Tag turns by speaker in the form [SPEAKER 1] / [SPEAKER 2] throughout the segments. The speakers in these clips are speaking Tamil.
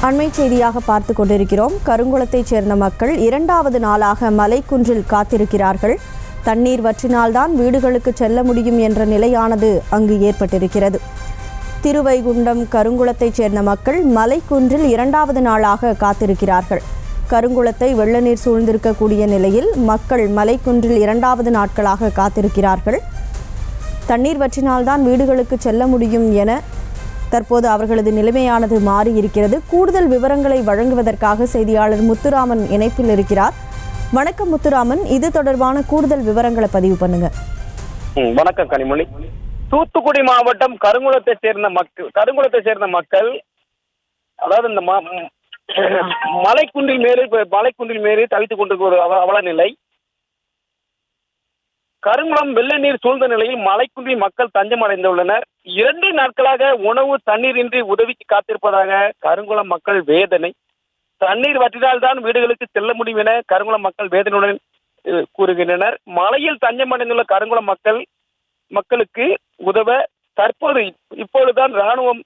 [SPEAKER 1] அண்மை செய்தியாக பார்த்து கொண்டிருக்கிறோம். கருங்குளத்தைச் சேர்ந்த மக்கள் இரண்டாவது நாளாக மலைக்குன்றில் காத்திருக்கிறார்கள். தண்ணீர் வற்றினால்தான் வீடுகளுக்கு செல்ல முடியும் என்ற நிலையானது அங்கு ஏற்பட்டிருக்கிறது. திருவைகுண்டம் கருங்குளத்தைச் சேர்ந்த மக்கள் மலைக்குன்றில் இரண்டாவது நாளாக காத்திருக்கிறார்கள். கருங்குளத்தை வெள்ள நீர் சூழ்ந்திருக்கக்கூடிய நிலையில் மக்கள் மலைக்குன்றில் இரண்டாவது நாட்களாக காத்திருக்கிறார்கள். தண்ணீர் வற்றினால்தான் வீடுகளுக்கு செல்ல முடியும் என தற்போது அவர்களது நிலைமையானது மாறி இருக்கிறது. கூடுதல் விவரங்களை வழங்குவதற்காக செய்தியாளர் முத்துராமன் இணைப்பில் இருக்கிறார். வணக்கம் முத்துராமன், இது தொடர்பான கூடுதல் விவரங்களை பதிவு பண்ணுங்க.
[SPEAKER 2] வணக்கம் கனிமொழி. தூத்துக்குடி மாவட்டம் கருங்குளத்தை சேர்ந்த மக்கள் அதாவது இந்த மலைக்குன்றில் மேறி தவித்துக் கொண்டிருக்கிற ஒரு அவல நிலை. கருங்குளம் வெள்ள நீர் சூழ்ந்த நிலையில் மலைக்குன்றில் மக்கள் தஞ்சம் அடைந்துள்ளனர். 2 நாட்களாக உணவு தண்ணீரின்றி உதவிக்கு காத்திருப்பதாக கருங்குளம் மக்கள் வேதனை. தண்ணீர் வற்றினால்தான் வீடுகளுக்கு செல்ல முடியும் என கருங்குளம் மக்கள் வேதனையுடன் கூறுகின்றனர். மலையில் தஞ்சம் அடைந்துள்ள கருங்குளம் மக்களுக்கு உதவ இப்பொழுதுதான் ராணுவம்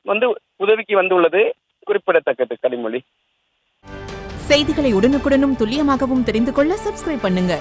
[SPEAKER 2] உதவிக்கு வந்துள்ளது குறிப்பிடத்தக்கது. கனிமொழி,
[SPEAKER 3] செய்திகளை உடனுக்குடனும் துல்லியமாகவும் தெரிந்து கொள்ள சப்ஸ்கிரைப் பண்ணுங்க.